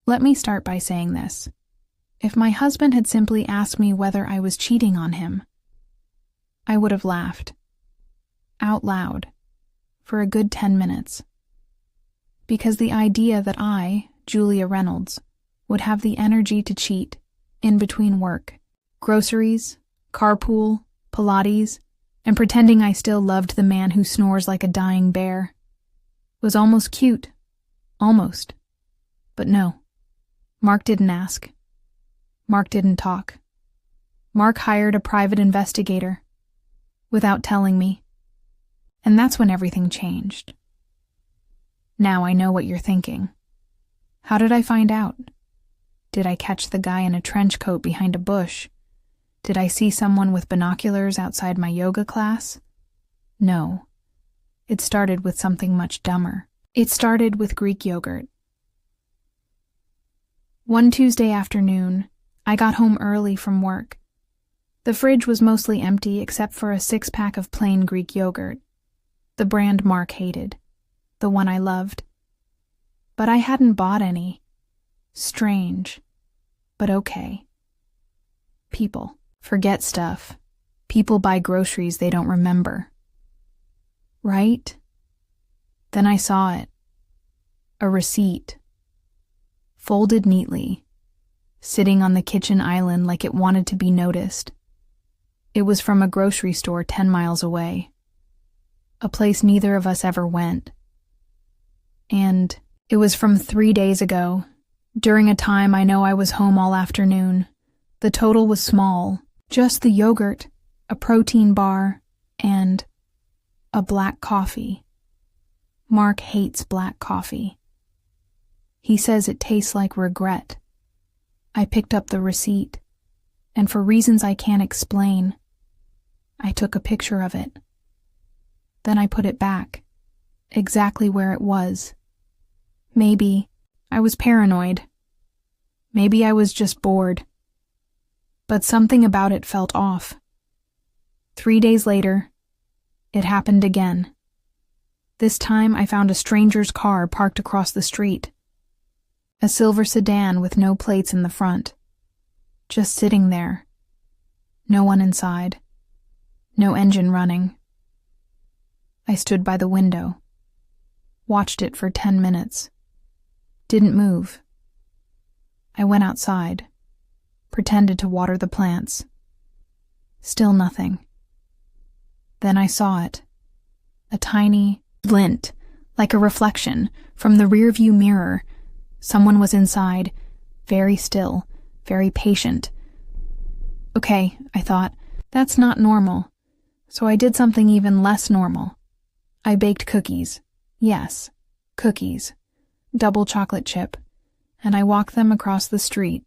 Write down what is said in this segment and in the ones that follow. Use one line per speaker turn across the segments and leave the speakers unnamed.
Let me start by saying this. If my husband had simply asked me whether I was cheating on him, I would have laughed. Out loud. For a good 10 minutes. Because the idea that I, Julia Reynolds, would have the energy to cheat in between work, groceries, carpool, Pilates, and pretending I still loved the man who snores like a dying bear was almost cute. Almost. But no. Mark didn't ask. Mark didn't talk. Mark hired a private investigator without telling me. And that's when everything changed. Now I know what you're thinking. How did I find out? Did I catch the guy in a trench coat behind a bush? Did I see someone with binoculars outside my yoga class? No. It started with something much dumber. It started with Greek yogurt. One Tuesday afternoon, I got home early from work. The fridge was mostly empty except for a 6-pack of plain Greek yogurt, the brand Mark hated, the one I loved. But I hadn't bought any. Strange, but okay. People forget stuff. People buy groceries they don't remember. Right? Then I saw it. A receipt. Folded neatly, sitting on the kitchen island like it wanted to be noticed. It was from a grocery store 10 miles away. A place neither of us ever went. And it was from 3 days ago, during a time I know I was home all afternoon. The total was small, just the yogurt, a protein bar, and a black coffee. Mark hates black coffee. He says it tastes like regret. I picked up the receipt, and for reasons I can't explain, I took a picture of it. Then I put it back, exactly where it was. Maybe I was paranoid. Maybe I was just bored. But something about it felt off. 3 days later, it happened again. This time I found a stranger's car parked across the street. A silver sedan with no plates in the front. Just sitting there. No one inside. No engine running. I stood by the window. Watched it for 10 minutes. Didn't move. I went outside. Pretended to water the plants. Still nothing. Then I saw it. A tiny glint, like a reflection, from the rearview mirror. Someone was inside, very still, very patient. Okay, I thought, that's not normal. So I did something even less normal. I baked cookies. Yes, cookies. Double chocolate chip. And I walked them across the street.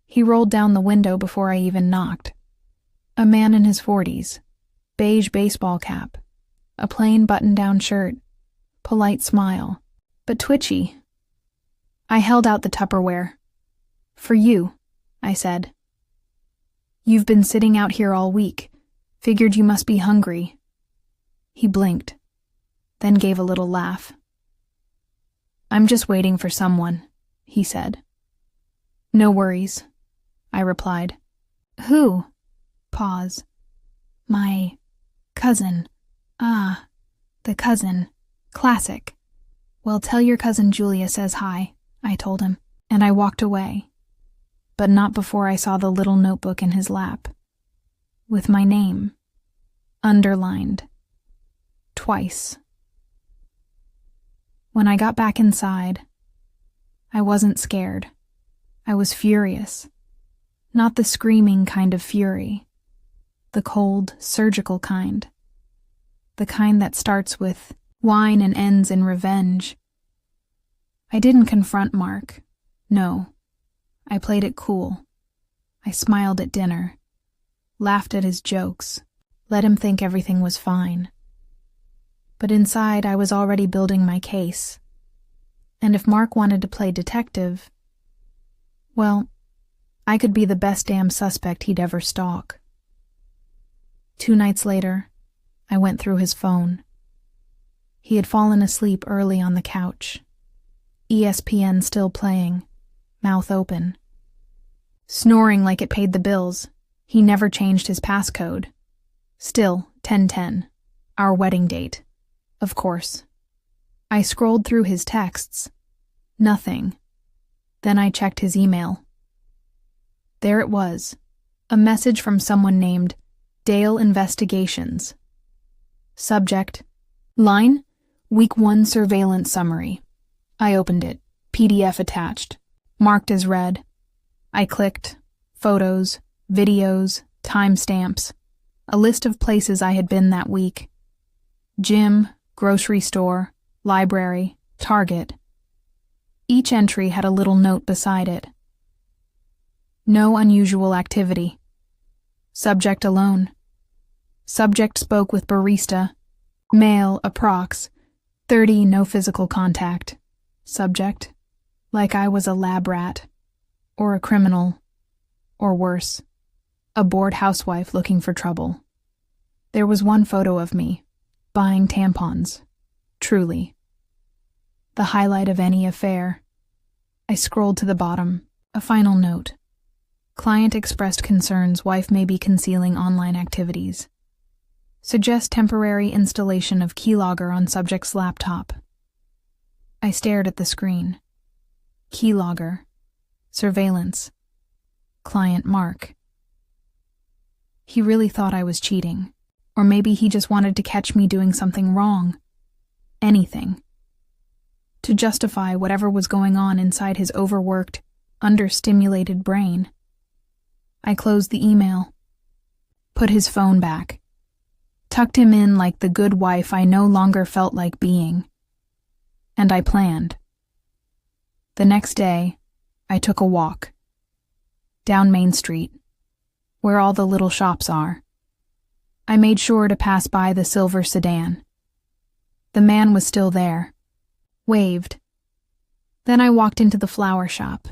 He rolled down the window before I even knocked. A man in his 40s. Beige baseball cap. A plain button-down shirt. Polite smile. But twitchy. I held out the Tupperware. For you, I said. You've been sitting out here all week. Figured you must be hungry. He blinked, then gave a little laugh. I'm just waiting for someone, he said. No worries, I replied. Who? Pause. My cousin. Ah, the cousin. Classic. Well, tell your cousin Julia says hi, I told him, and I walked away. But not before I saw the little notebook in his lap. With my name. Underlined. Twice. When I got back inside, I wasn't scared. I was furious. Not the screaming kind of fury. The cold, surgical kind. The kind that starts with whine and ends in revenge. I didn't confront Mark. No. I played it cool. I smiled at dinner. Laughed at his jokes. Let him think everything was fine. But inside I was already building my case. And if Mark wanted to play detective, well, I could be the best damn suspect he'd ever stalk. 2 nights later, I went through his phone. He had fallen asleep early on the couch. ESPN still playing, mouth open. Snoring like it paid the bills. He never changed his passcode. Still, 10:10. Our wedding date. Of course. I scrolled through his texts. Nothing. Then I checked his email. There it was. A message from someone named Dale Investigations. Subject: Line: Week 1 Surveillance Summary. I opened it. PDF attached. Marked as read. I clicked. Photos, videos, timestamps. A list of places I had been that week. Gym, grocery store, library, Target. Each entry had a little note beside it. No unusual activity. Subject alone. Subject spoke with barista. Male, approx. 30, no physical contact. Subject: like I was a lab rat. Or a criminal. Or worse. A bored housewife looking for trouble. There was one photo of me, buying tampons. Truly. The highlight of any affair. I scrolled to the bottom. A final note. Client expressed concerns wife may be concealing online activities. Suggest temporary installation of keylogger on subject's laptop. I stared at the screen. Keylogger. Surveillance. Client Mark. He really thought I was cheating. Or maybe he just wanted to catch me doing something wrong. Anything. To justify whatever was going on inside his overworked, understimulated brain. I closed the email. Put his phone back. Tucked him in like the good wife I no longer felt like being. And I planned. The next day, I took a walk. Down Main Street, where all the little shops are. I made sure to pass by the silver sedan. The man was still there. Waved. Then I walked into the flower shop.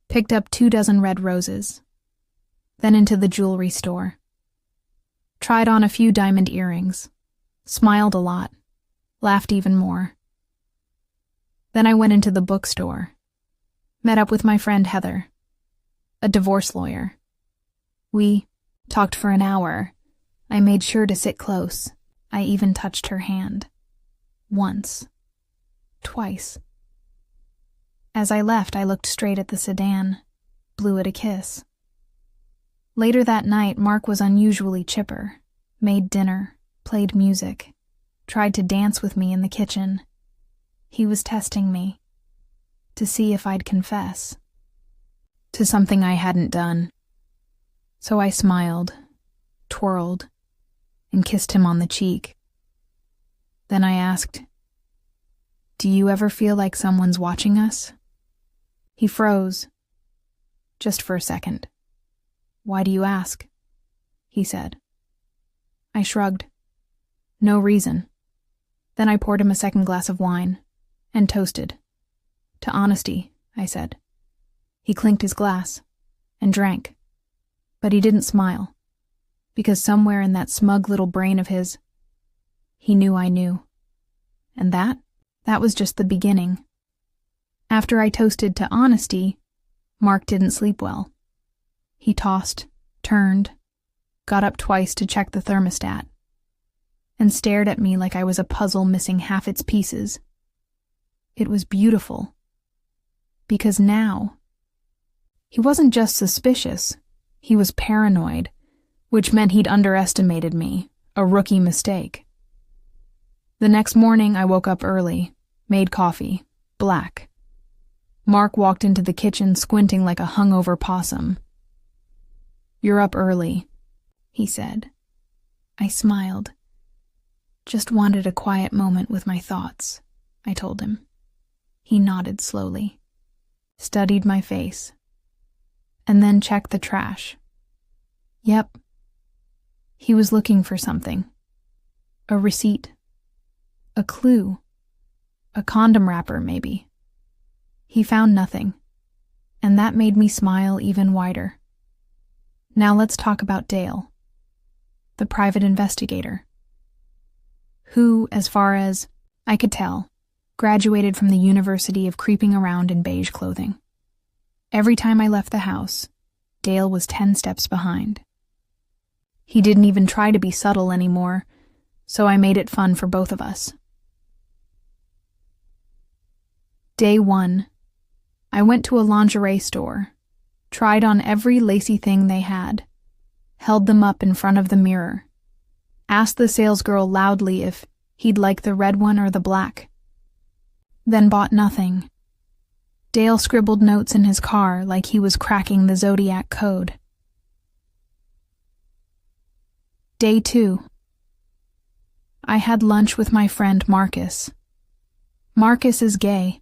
Picked up 24 red roses. Then into the jewelry store. Tried on a few diamond earrings. Smiled a lot. Laughed even more. Then I went into the bookstore. Met up with my friend Heather, a divorce lawyer. We talked for an hour. I made sure to sit close. I even touched her hand. Once. Twice. As I left, I looked straight at the sedan, blew it a kiss. Later that night, Mark was unusually chipper, made dinner, played music, tried to dance with me in the kitchen. He was testing me, to see if I'd confess to something I hadn't done. So I smiled, twirled, and kissed him on the cheek. Then I asked, "Do you ever feel like someone's watching us?" He froze, just for a second. "Why do you ask?" he said. I shrugged. No reason. Then I poured him a second glass of wine, and toasted. "To honesty," I said. He clinked his glass, and drank. But he didn't smile, because somewhere in that smug little brain of his, he knew I knew. And that was just the beginning. After I toasted to honesty, Mark didn't sleep well. He tossed, turned, got up twice to check the thermostat, and stared at me like I was a puzzle missing half its pieces. It was beautiful. Because now, he wasn't just suspicious, he was paranoid, which meant he'd underestimated me, a rookie mistake. The next morning I woke up early, made coffee, black. Mark walked into the kitchen squinting like a hungover possum. "You're up early," he said. I smiled. "Just wanted a quiet moment with my thoughts," I told him. He nodded slowly, studied my face, and then checked the trash. Yep. He was looking for something. A receipt. A clue. A condom wrapper, maybe. He found nothing, and that made me smile even wider. Now let's talk about Dale, the private investigator, who, as far as I could tell, graduated from the University of Creeping Around in beige clothing. Every time I left the house, Dale was 10 steps behind. He didn't even try to be subtle anymore, so I made it fun for both of us. Day 1. I went to a lingerie store, tried on every lacy thing they had, held them up in front of the mirror, asked the salesgirl loudly if he'd like the red one or the black, then bought nothing. Dale scribbled notes in his car like he was cracking the Zodiac code. Day 2. I had lunch with my friend Marcus. Marcus is gay,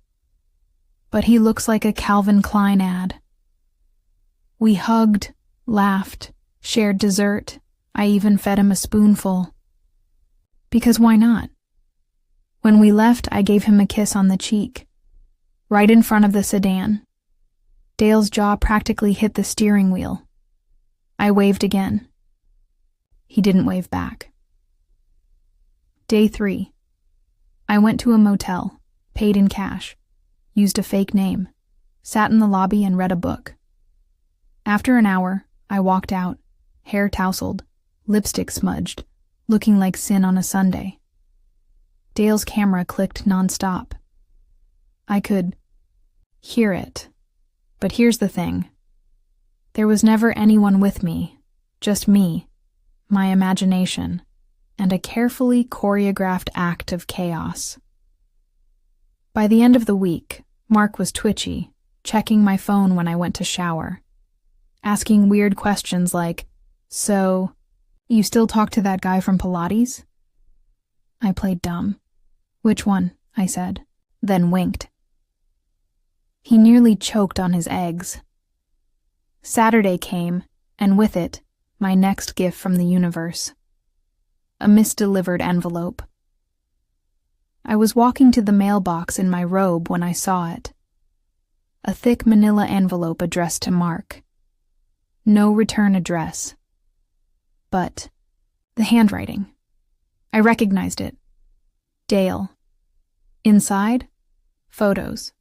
but he looks like a Calvin Klein ad. We hugged, laughed, shared dessert. I even fed him a spoonful. Because why not? When we left, I gave him a kiss on the cheek, right in front of the sedan. Dale's jaw practically hit the steering wheel. I waved again. He didn't wave back. Day 3. I went to a motel, paid in cash, used a fake name, sat in the lobby and read a book. After an hour, I walked out, hair tousled, lipstick smudged, looking like sin on a Sunday. Dale's camera clicked nonstop. I could hear it. But here's the thing. There was never anyone with me, just me, my imagination, and a carefully choreographed act of chaos. By the end of the week, Mark was twitchy, checking my phone when I went to shower, asking weird questions like, "So, you still talk to that guy from Pilates?" I played dumb. "Which one?" I said, then winked. He nearly choked on his eggs. Saturday came, and with it, my next gift from the universe. A misdelivered envelope. I was walking to the mailbox in my robe when I saw it. A thick manila envelope addressed to Mark. No return address. But the handwriting. I recognized it. Dale. Inside, photos.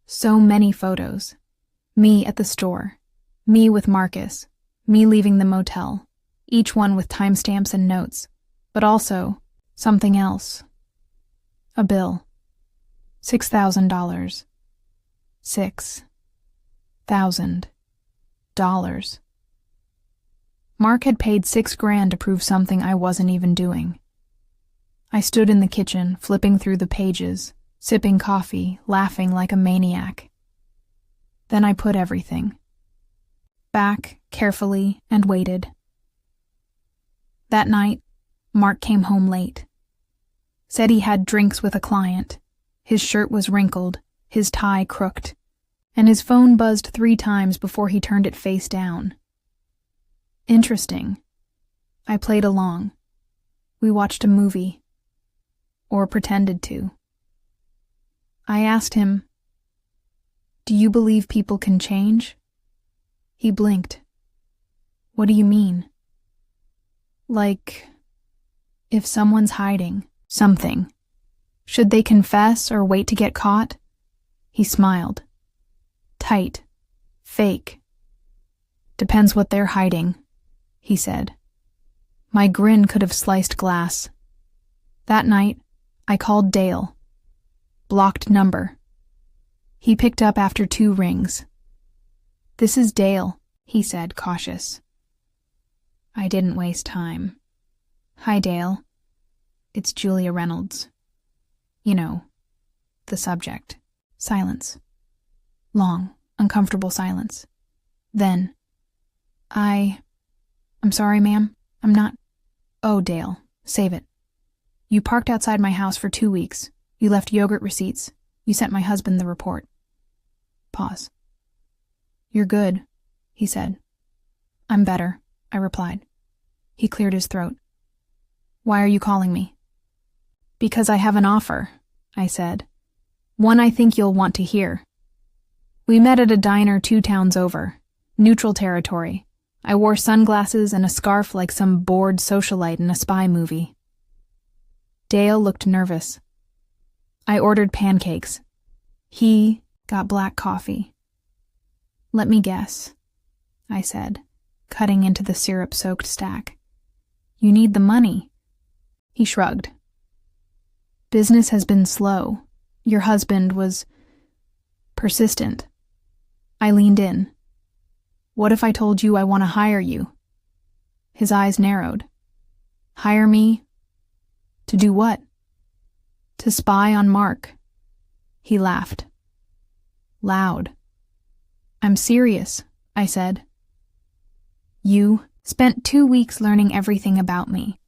So many photos. Me at the store. Me with Marcus. Me leaving the motel. Each one with timestamps and notes. But also, something else. A bill. $6,000. $6,000. Mark had paid $6,000 to prove something I wasn't even doing. I stood in the kitchen, flipping through the pages, sipping coffee, laughing like a maniac. Then I put everything back carefully and waited. That night, Mark came home late. Said he had drinks with a client. His shirt was wrinkled, his tie crooked, and his phone buzzed 3 times before he turned it face down. Interesting. I played along. We watched a movie. Or pretended to. I asked him, "Do you believe people can change?" He blinked. "What do you mean?" Like, if someone's hiding something, should they confess or wait to get caught? He smiled. Tight. Fake. Depends what they're hiding, he said. My grin could have sliced glass. That night, I called Dale. Blocked number. He picked up after 2 rings. "This is Dale," he said, cautious. I didn't waste time. "Hi, Dale. It's Julia Reynolds." You know, the subject. Silence. Long, uncomfortable silence. Then, I'm sorry, ma'am. I'm not. Oh, Dale, save it. You parked outside my house for 2 weeks. You left yogurt receipts. You sent my husband the report. Pause. "You're good," he said. "I'm better," I replied. He cleared his throat. "Why are you calling me?" "Because I have an offer," I said. "One I think you'll want to hear." We met at a diner 2 towns over. Neutral territory. I wore sunglasses and a scarf like some bored socialite in a spy movie. Dale looked nervous. I ordered pancakes. He got black coffee. Let me guess, I said, cutting into the syrup-soaked stack. You need the money. He shrugged. Business has been slow. Your husband was persistent. I leaned in. What if I told you I want to hire you? His eyes narrowed. Hire me? To do what? To spy on Mark. He laughed. Loud. I'm serious, I said. You spent 2 weeks learning everything about me.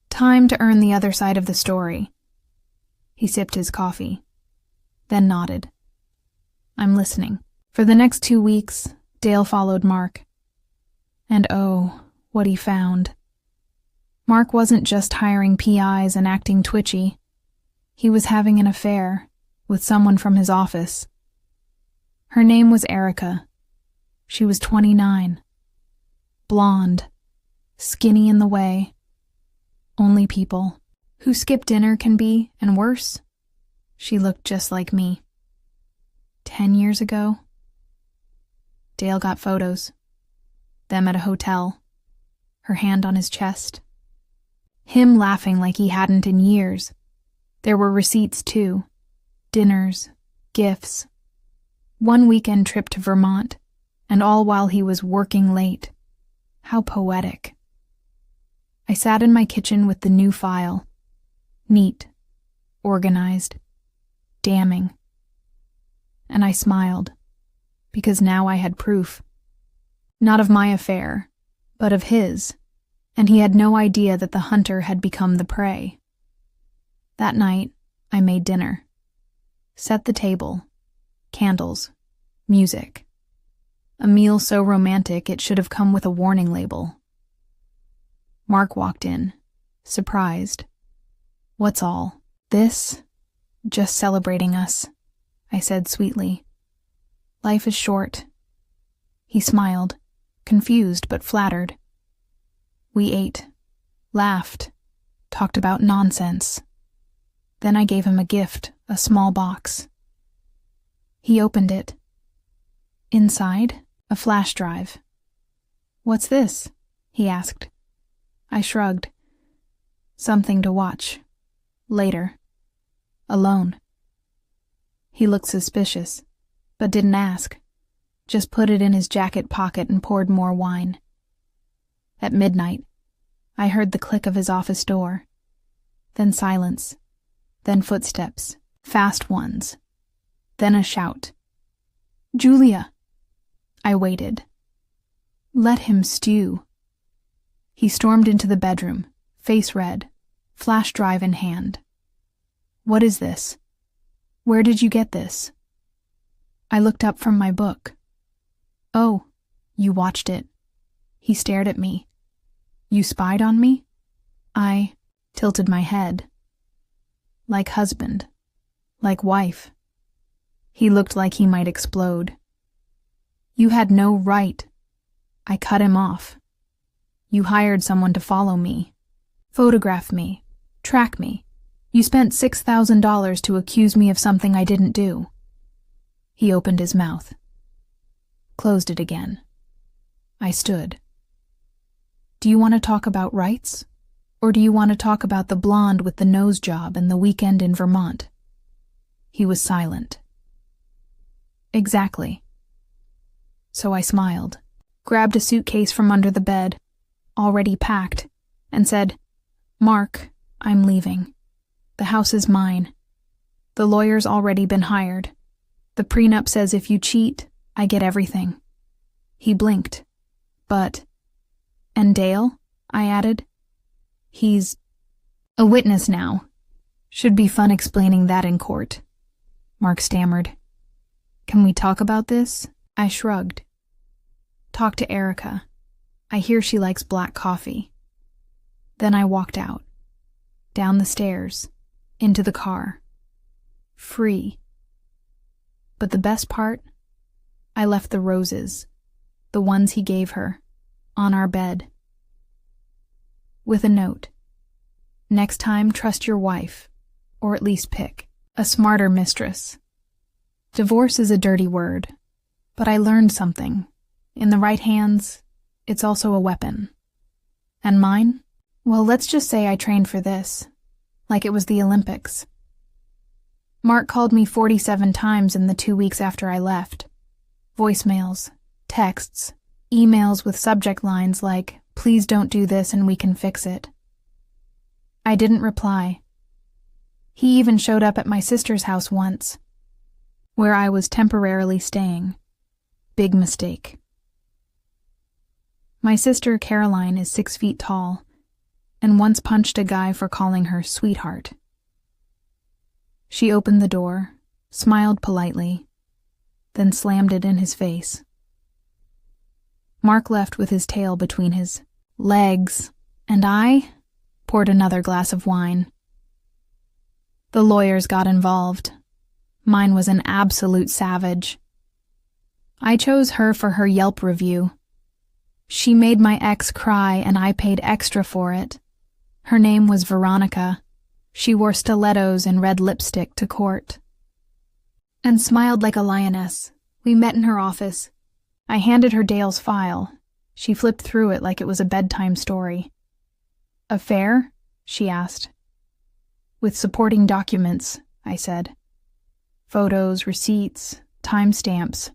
Time to earn the other side of the story. He sipped his coffee, then nodded. I'm listening. For the next 2 weeks, Dale followed Mark. And oh, what he found. Mark wasn't just hiring PIs and acting twitchy. He was having an affair with someone from his office. Her name was Erica. She was 29. Blonde. Skinny in the way. Only people who skip dinner can be, and worse. She looked just like me. 10 years ago. Dale got photos. Them at a hotel. Her hand on his chest. Him laughing like he hadn't in years. There were receipts, too. Dinners. Gifts. One weekend trip to Vermont, and all while he was working late. How poetic. I sat in my kitchen with the new file. Neat. Organized. Damning. And I smiled, because now I had proof. Not of my affair, but of his, and he had no idea that the hunter had become the prey. That night, I made dinner. Set the table. Candles. Music. A meal so romantic it should have come with a warning label. Mark walked in, surprised. What's all this? Just celebrating us, I said sweetly. Life is short. He smiled, confused but flattered. We ate, laughed, talked about nonsense. Then I gave him a gift, a small box. He opened it. Inside, a flash drive. What's this? He asked. I shrugged. Something to watch. Later. Alone. He looked suspicious, but didn't ask. Just put it in his jacket pocket and poured more wine. At midnight, I heard the click of his office door. Then silence. Then footsteps, fast ones. Then a shout. Julia! I waited. Let him stew. He stormed into the bedroom, face red, flash drive in hand. What is this? Where did you get this? I looked up from my book. Oh, you watched it. He stared at me. You spied on me? I tilted my head. Like husband. Like wife. He looked like he might explode. You had no right. I cut him off. You hired someone to follow me, photograph me, track me. You spent $6,000 to accuse me of something I didn't do. He opened his mouth. Closed it again. I stood. Do you want to talk about rights? Or do you want to talk about the blonde with the nose job and the weekend in Vermont? He was silent. Exactly. So I smiled, grabbed a suitcase from under the bed, already packed, and said, Mark, I'm leaving. The house is mine. The lawyer's already been hired. The prenup says if you cheat, I get everything. He blinked. But, and Dale? I added. He's a witness now. Should be fun explaining that in court. Mark stammered. Can we talk about this? I shrugged. Talk to Erica. I hear she likes black coffee. Then I walked out. Down the stairs. Into the car. Free. But the best part? I left the roses. The ones he gave her. On our bed. With a note. Next time, trust your wife. Or at least pick. A smarter mistress. Divorce is a dirty word, but I learned something. In the right hands, it's also a weapon. And mine? Well, let's just say I trained for this, like it was the Olympics. Mark called me 47 times in the 2 weeks after I left. Voicemails, texts, emails with subject lines like, "Please don't do this and we can fix it." I didn't reply. He even showed up at my sister's house once, where I was temporarily staying. Big mistake. My sister Caroline is 6 feet tall and once punched a guy for calling her sweetheart. She opened the door, smiled politely, then slammed it in his face. Mark left with his tail between his legs, and I poured another glass of wine. The lawyers got involved. Mine was an absolute savage. I chose her for her Yelp review. She made my ex cry and I paid extra for it. Her name was Veronica. She wore stilettos and red lipstick to court and smiled like a lioness. We met in her office. I handed her Dale's file. She flipped through it like it was a bedtime story. "Affair?" she asked. "With supporting documents," I said. "Photos, receipts, timestamps.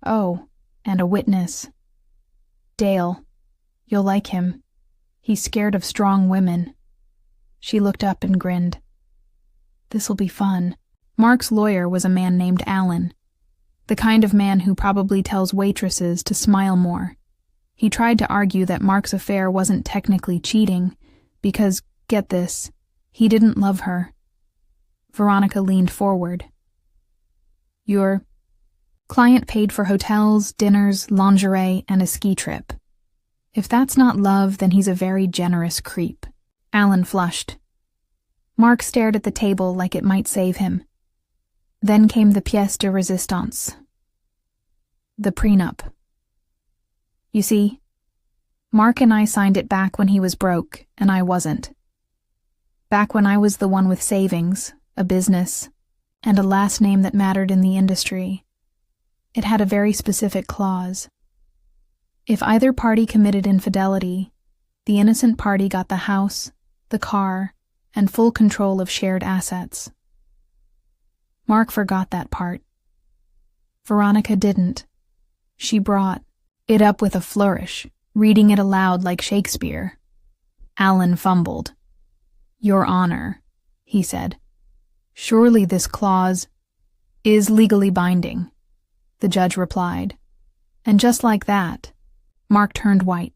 Oh, and a witness. Dale. You'll like him. He's scared of strong women." She looked up and grinned. "This'll be fun." Mark's lawyer was a man named Alan, the kind of man who probably tells waitresses to smile more. He tried to argue that Mark's affair wasn't technically cheating because, get this, he didn't love her. Veronica leaned forward. "Your client paid for hotels, dinners, lingerie, and a ski trip. If that's not love, then he's a very generous creep." Alan flushed. Mark stared at the table like it might save him. Then came the pièce de résistance. The prenup. You see, Mark and I signed it back when he was broke, and I wasn't. Back when I was the one with savings, a business, and a last name that mattered in the industry. It had a very specific clause. If either party committed infidelity, the innocent party got the house, the car, and full control of shared assets. Mark forgot that part. Veronica didn't. She brought it up with a flourish, reading it aloud like Shakespeare. Alan fumbled. "Your Honor," he said, "surely this clause is legally binding," the judge replied. And just like that, Mark turned white.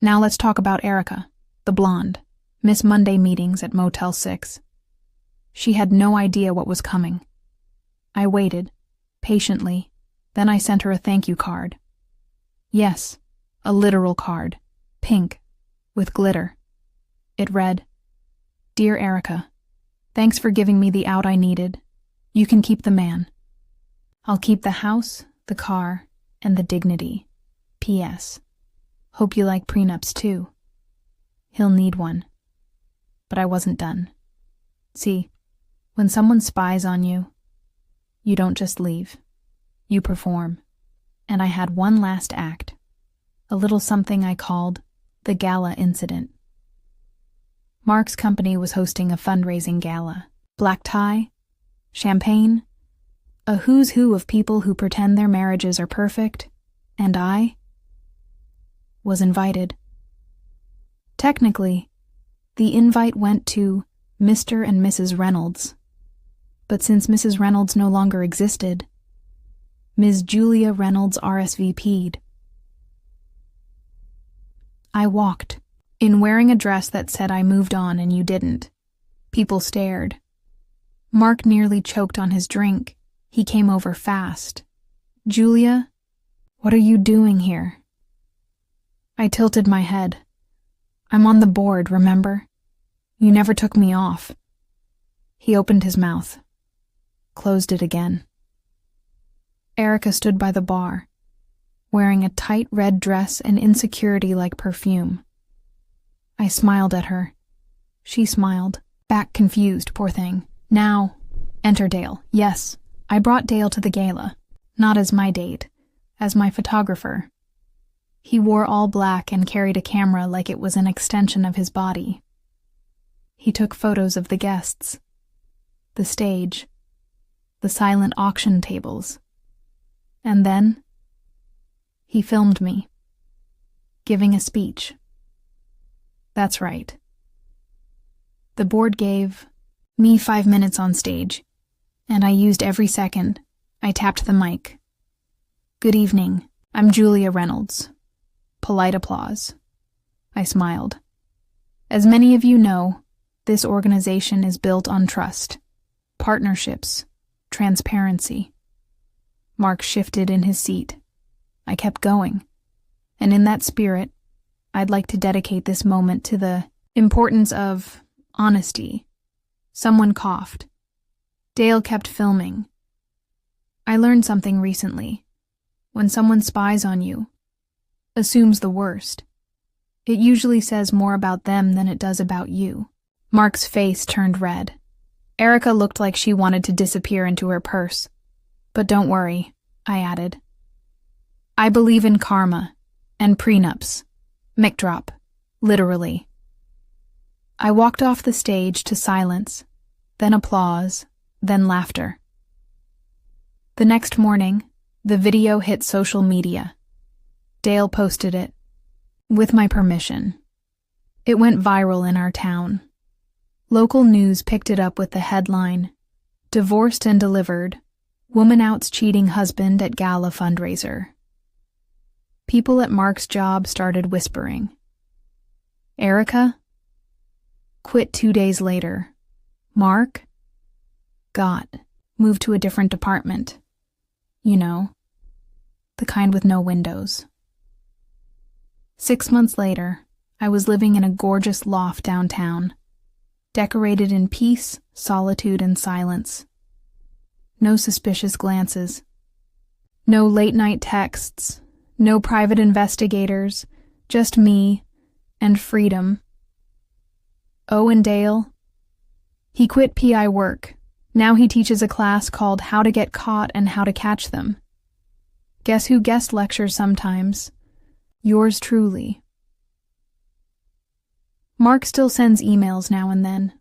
"Now let's talk about Erica, the blonde, Miss Monday meetings at Motel 6. She had no idea what was coming. I waited, patiently, then I sent her a thank you card. Yes, a literal card, pink, with glitter. It read, "Dear Erica, thanks for giving me the out I needed. You can keep the man. I'll keep the house, the car, and the dignity. P.S. Hope you like prenups too. He'll need one." But I wasn't done. See, when someone spies on you, you don't just leave. You perform. And I had one last act, a little something I called the gala incident. Mark's company was hosting a fundraising gala. Black tie, champagne, a who's who of people who pretend their marriages are perfect, and I was invited. Technically, the invite went to Mr. and Mrs. Reynolds, but since Mrs. Reynolds no longer existed, Ms. Julia Reynolds RSVP'd. I walked, in wearing a dress that said I moved on and you didn't. People stared. Mark nearly choked on his drink. He came over fast. "Julia, what are you doing here?" I tilted my head. "I'm on the board, remember? You never took me off." He opened his mouth, closed it again. Erica stood by the bar, wearing a tight red dress and insecurity like perfume. I smiled at her. She smiled, back confused, poor thing. "Now," Enter Dale. Yes, I brought Dale to the gala, not as my date, as my photographer. He wore all black and carried a camera like it was an extension of his body. He took photos of the guests, the stage, the silent auction tables, and then he filmed me, giving a speech. That's right. The board gave me 5 minutes on stage, and I used every second. I tapped the mic. Good evening, I'm Julia Reynolds. Polite applause. I smiled. As many of you know, this organization is built on trust, partnerships, transparency. Mark shifted in his seat. I kept going, and in that spirit, I'd like to dedicate this moment to the importance of honesty. Someone coughed. Dale kept filming. I learned something recently. When someone spies on you, assumes the worst, it usually says more about them than it does about you. Mark's face turned red. Erica looked like she wanted to disappear into her purse. But don't worry, I added. I believe in karma and prenups. Mic drop. Literally. I walked off the stage to silence, then applause, then laughter. The next morning, the video hit social media. Dale posted it, with my permission. It went viral in our town. Local news picked it up with the headline, Divorced and Delivered, Woman Outs Cheating Husband at Gala Fundraiser. People at Mark's job started whispering. Erica? Quit 2 days later. Mark? Moved to a different department. You know, the kind with no windows. 6 months later, I was living in a gorgeous loft downtown, decorated in peace, solitude, and silence. No suspicious glances. No late-night texts. No private investigators. Just me and freedom. Owen Dale. He quit PI work. Now he teaches a class called How to Get Caught and How to Catch Them. Guess who guest lectures sometimes? Yours truly. Mark still sends emails now and then,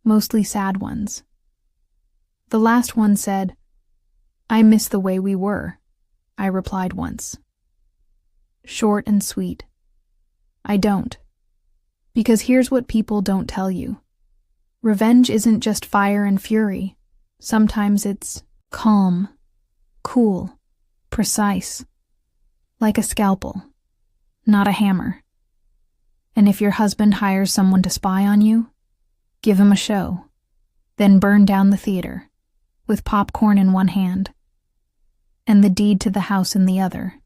mostly sad ones. The last one said, I miss the way we were, I replied once. Short and sweet. I don't. Because here's what people don't tell you. Revenge isn't just fire and fury. Sometimes it's calm, cool, precise. Like a scalpel, not a hammer. And if your husband hires someone to spy on you, give him a show, then burn down the theater, with popcorn in one hand, and the deed to the house in the other.